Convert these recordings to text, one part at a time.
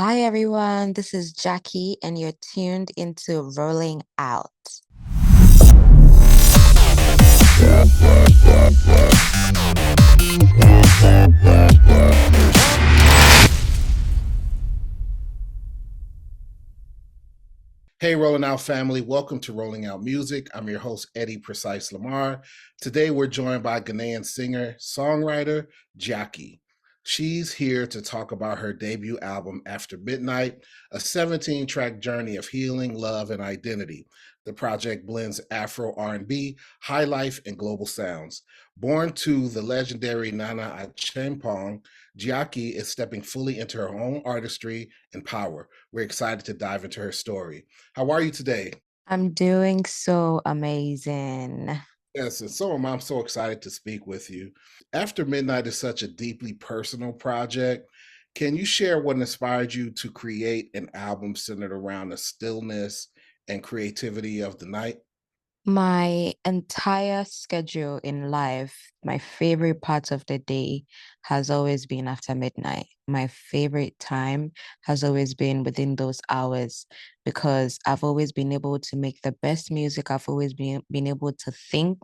Hi everyone, this is Jackie, and you're tuned into Rolling Out. Hey, Rolling Out family, welcome to Rolling Out Music. I'm your host, Eddie Precise Lamar. Today, we're joined by Ghanaian singer-songwriter Gyakie. She's here to talk about her debut album, After Midnight, a 17-track journey of healing, love, and identity. The project blends Afro R&B, highlife, and global sounds. Born to the legendary Nana Acheampong, Gyakie is stepping fully into her own artistry and power. We're excited to dive into her story. How are you today? I'm doing so amazing. Yes, and so am I. I'm so excited to speak with you. After Midnight is such a deeply personal project. Can you share what inspired you to create an album centered around the stillness and creativity of the night? My entire schedule in life, my favorite part of the day has always been after midnight. My favorite time has always been within those hours because I've always been able to make the best music. I've always been able to think.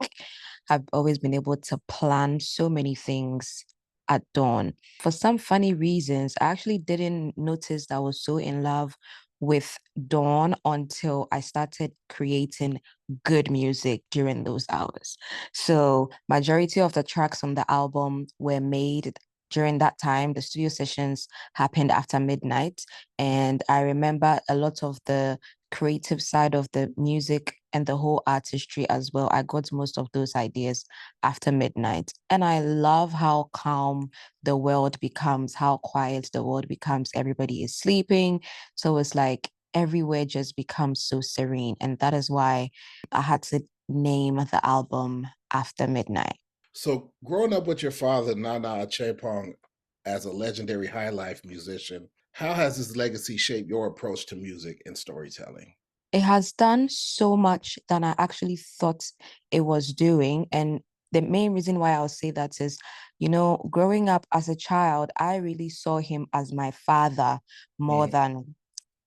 I've always been able to plan so many things at dawn. For some funny reasons, I actually didn't notice that I was so in love with dawn until I started creating good music during those hours. So majority of the tracks on the album were made during that time. The studio sessions happened after midnight. And I remember a lot of the creative side of the music and the whole artistry as well. I got most of those ideas after midnight. And I love how calm the world becomes, how quiet the world becomes. Everybody is sleeping. So it's like everywhere just becomes so serene. And that is why I had to name the album After Midnight. So, growing up with your father, Nana Acheampong, as a legendary high life musician, how has his legacy shaped your approach to music and storytelling? It has done so much than I actually thought it was doing. And the main reason why I'll say that is, growing up as a child, I really saw him as my father more Mm, than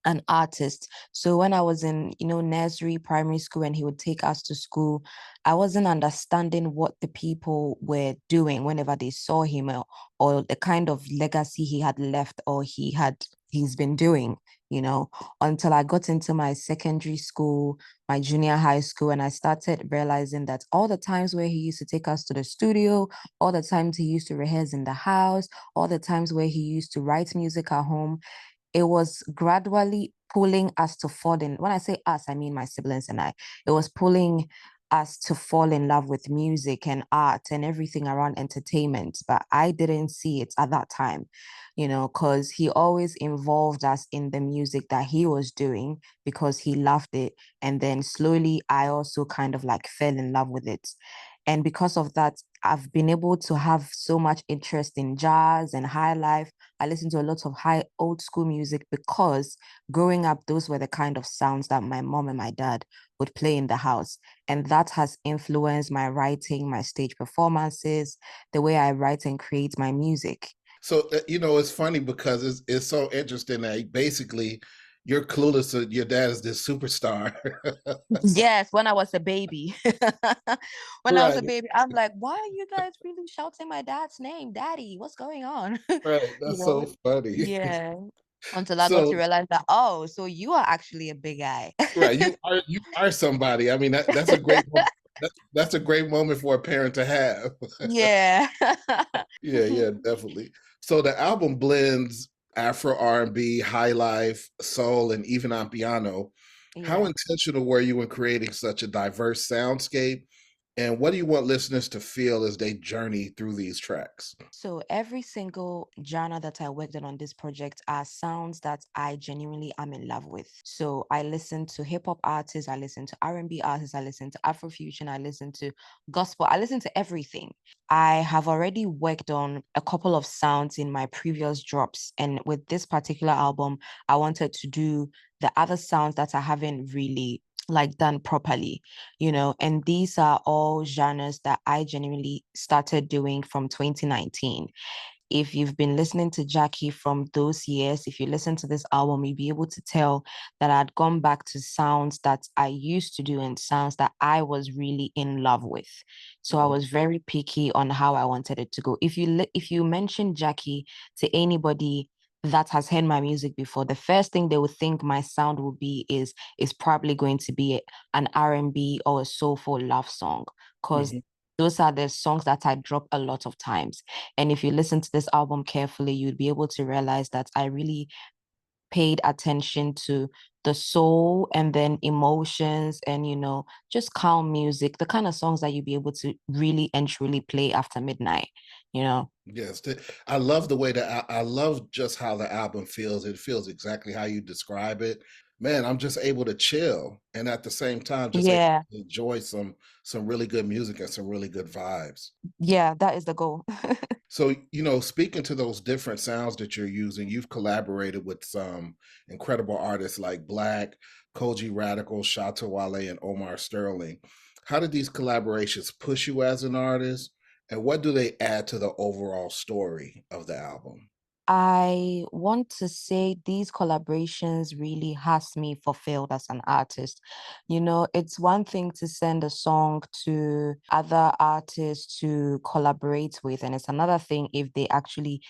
an artist. So when I was in, nursery, primary school, and he would take us to school, I wasn't understanding what the people were doing whenever they saw him, or the kind of legacy he had left or he's been doing, you know, until I got into my secondary school, my junior high school, and I started realizing that all the times where he used to take us to the studio, all the times he used to rehearse in the house, all the times where he used to write music at home, it was gradually pulling us to fall in. When I say us, I mean my siblings and I. It was pulling us to fall in love with music and art and everything around entertainment. But I didn't see it at that time, because he always involved us in the music that he was doing because he loved it. And then slowly, I also kind of like fell in love with it. And because of that, I've been able to have so much interest in jazz and high life. I listen to a lot of high old school music because growing up, those were the kind of sounds that my mom and my dad would play in the house. And that has influenced my writing, my stage performances, the way I write and create my music. So it's funny because it's so interesting that basically you're clueless that your dad is this superstar. Yes, when I was a baby. When I was a Right, baby, I'm like, why are you guys really shouting my dad's name? Daddy, what's going on? right. You That's know? so funny. Yeah. Until I got to So realize that, oh, so you are actually a big guy. right, you are somebody. I mean that's a that's a great moment for a parent to have. Yeah. Yeah, yeah, definitely. So the album blends Afro R&B, high life, soul, and even on piano. How Yeah. intentional were you in creating such a diverse soundscape? And what do you want listeners to feel as they journey through these tracks? So every single genre that I worked on this project are sounds that I genuinely am in love with. So I listen to hip hop artists, I listen to R&B artists, I listen to Afrofusion, I listen to gospel, I listen to everything. I have already worked on a couple of sounds in my previous drops, and with this particular album, I wanted to do the other sounds that I haven't really like done properly, and these are all genres that I genuinely started doing from 2019. if you've been listening to Gyakie from those years, if you listen to this album, you'll be able to tell that I'd gone back to sounds that I used to do and sounds that I was really in love with. So I Mhm. was very picky on how I wanted it to go. If you mention Gyakie to anybody that has heard my music before, the first thing they would think my sound will be is probably going to be an R&B or a soulful love song, because Mhm. those are the songs that I drop a lot of times. And if you listen to this album carefully, you'd be able to realize that I really paid attention to the soul and then emotions and, just calm music, the kind of songs that you'd be able to really and truly play after midnight, you know? Yes, I love the way that I love just how the album feels. It feels exactly how you describe it. Man, I'm just able to chill and at the same time just able Yeah, to enjoy some really good music and some really good vibes. yeah, that is the goal. So, speaking to those different sounds that you're using, you've collaborated with some incredible artists like Black, Koji Radical, Shatta Wale, and Omar Sterling. How did these collaborations push you as an artist? And what do they add to the overall story of the album? I want to say these collaborations really has me fulfilled as an artist. It's one thing to send a song to other artists to collaborate with, and it's another thing if they actually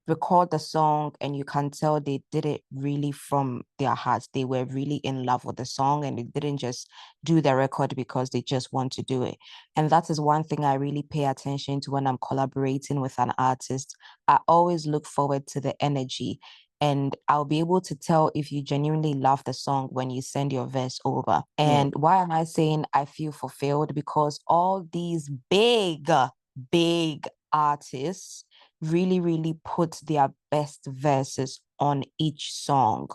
record the song and you can tell they did it really from their hearts. They were really in love with the song and they didn't just do the record because they just want to do it. And that is one thing I really pay attention to when I'm collaborating with an artist. I always look forward to the energy. And I'll be able to tell if you genuinely love the song when you send your verse over. Mm. And why am I saying I feel fulfilled? Because all these big artists really, really put their best verses on each song,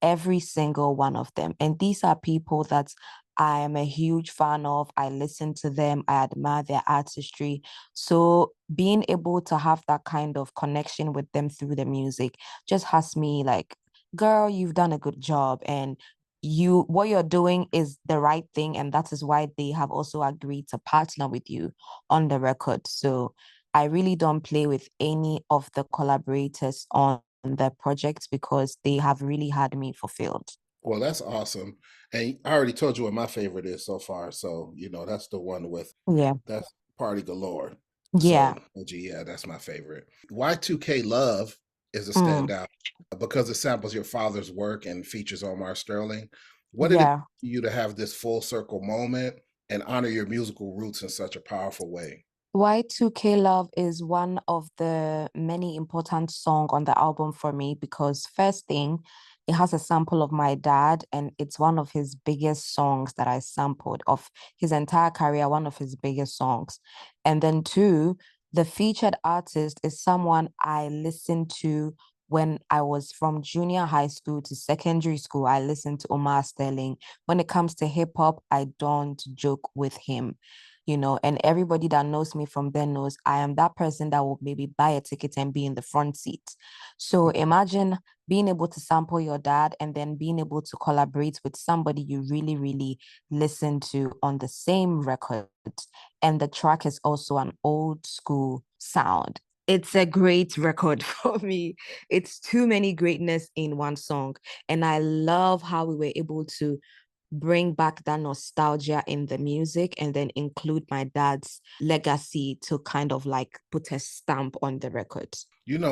every single one of them. And these are people that I am a huge fan of. I listen to them, I admire their artistry. So being able to have that kind of connection with them through the music just has me like, girl, you've done a good job. And what you're doing is the right thing. And that is why they have also agreed to partner with you on the record. So I really don't play with any of the collaborators on the project because they have really had me fulfilled. Well, that's awesome. And I already told you what my favorite is so far. So, that's the one with Yeah. that's Party Galore. Yeah. So, yeah, that's my favorite. Y2K Love is a Mm, standout because it samples your father's work and features Omar Sterling. What did it yeah. mean to you to have this full circle moment and honor your musical roots in such a powerful way? Y2K Love is one of the many important songs on the album for me because first thing, it has a sample of my dad and it's one of his biggest songs that I sampled of his entire career, one of his biggest songs. And then two, the featured artist is someone I listened to when I was from junior high school to secondary school. I listened to Omar Sterling. When it comes to hip hop, I don't joke with him, and everybody that knows me from then knows I am that person that will maybe buy a ticket and be in the front seat. So imagine being able to sample your dad and then being able to collaborate with somebody you really, really listen to on the same record. And the track is also an old school sound. It's a great record for me. It's too many greatness in one song. And I love how we were able to bring back that nostalgia in the music and then include my dad's legacy to kind of like put a stamp on the record.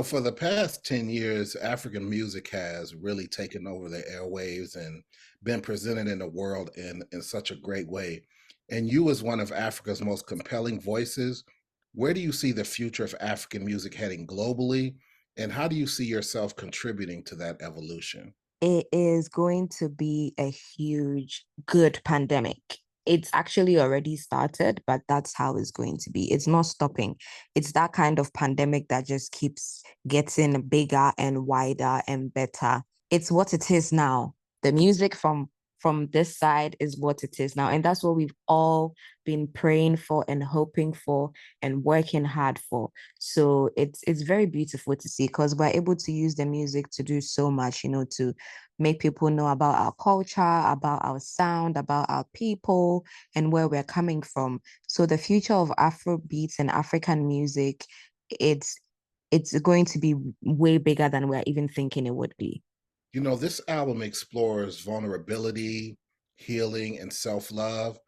For the past 10 years, African music has really taken over the airwaves and been presented in the world in such a great way. And you, as one of Africa's most compelling voices, where do you see the future of African music heading globally? And how do you see yourself contributing to that evolution? It is going to be a huge, good pandemic. It's actually already started, but that's how it's going to be. It's not stopping. It's that kind of pandemic that just keeps getting bigger and wider and better. It's what it is now. The music from this side is what it is now. And that's what we've all been praying for and hoping for and working hard for. So it's very beautiful to see because we're able to use the music to do so much, to make people know about our culture, about our sound, about our people, and where we're coming from. So the future of Afro beats and African music, it's it's going to be way bigger than we're even thinking it would be. You know, this album explores vulnerability, healing, and self love.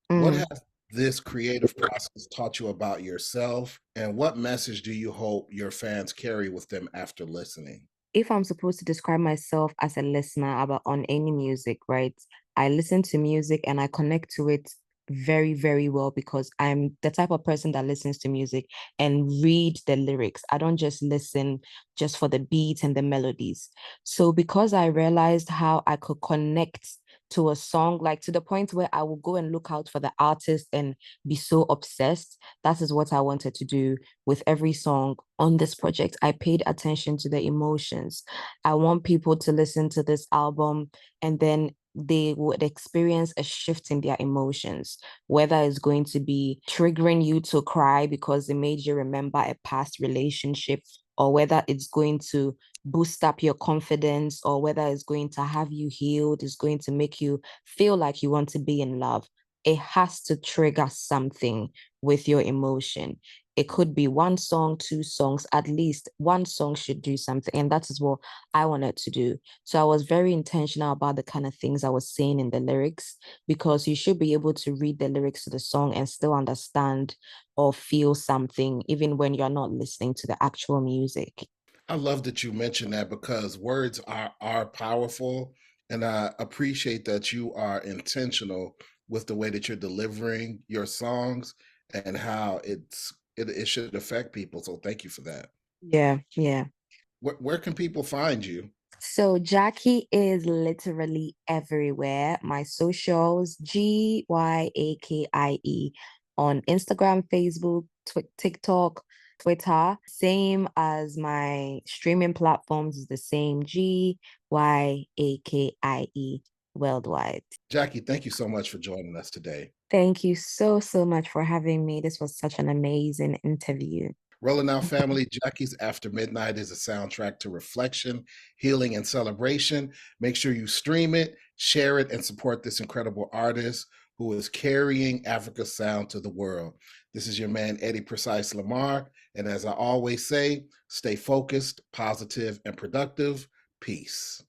What Mm. has this creative process taught you about yourself? And what message do you hope your fans carry with them after listening? If I'm supposed to describe myself as a listener about on any music, right? I listen to music and I connect to it very, very well because I'm the type of person that listens to music and read the lyrics. I don't just listen just for the beat and the melodies. So because I realized how I could connect to a song, like to the point where I will go and look out for the artist and be so obsessed. That is what I wanted to do with every song on this project. I paid attention to the emotions. I want people to listen to this album and then they would experience a shift in their emotions, whether it's going to be triggering you to cry because it made you remember a past relationship, or whether it's going to boost up your confidence, or whether it's going to have you healed, it's going to make you feel like you want to be in love. It has to trigger something with your emotion. It could be one song, two songs, at least one song should do something. And that is what I wanted to do. So I was very intentional about the kind of things I was saying in the lyrics, because you should be able to read the lyrics to the song and still understand or feel something, even when you're not listening to the actual music. I love that you mentioned that because words are powerful, and I appreciate that you are intentional with the way that you're delivering your songs and how it should affect people. So thank you for that. Yeah, yeah. Where can people find you? So Gyakie is literally everywhere. My socials, Gyakie, on Instagram, Facebook, TikTok, Twitter. Same as my streaming platforms is the same, Gyakie worldwide. Jackie, thank you so much for joining us today. Thank you so, so much for having me. This was such an amazing interview. Rolling Out Family, Jackie's After Midnight is a soundtrack to reflection, healing, and celebration. Make sure you stream it, share it, and support this incredible artist who is carrying Africa's sound to the world. This is your man, Eddie Precise Lamar. And as I always say, stay focused, positive, and productive. Peace.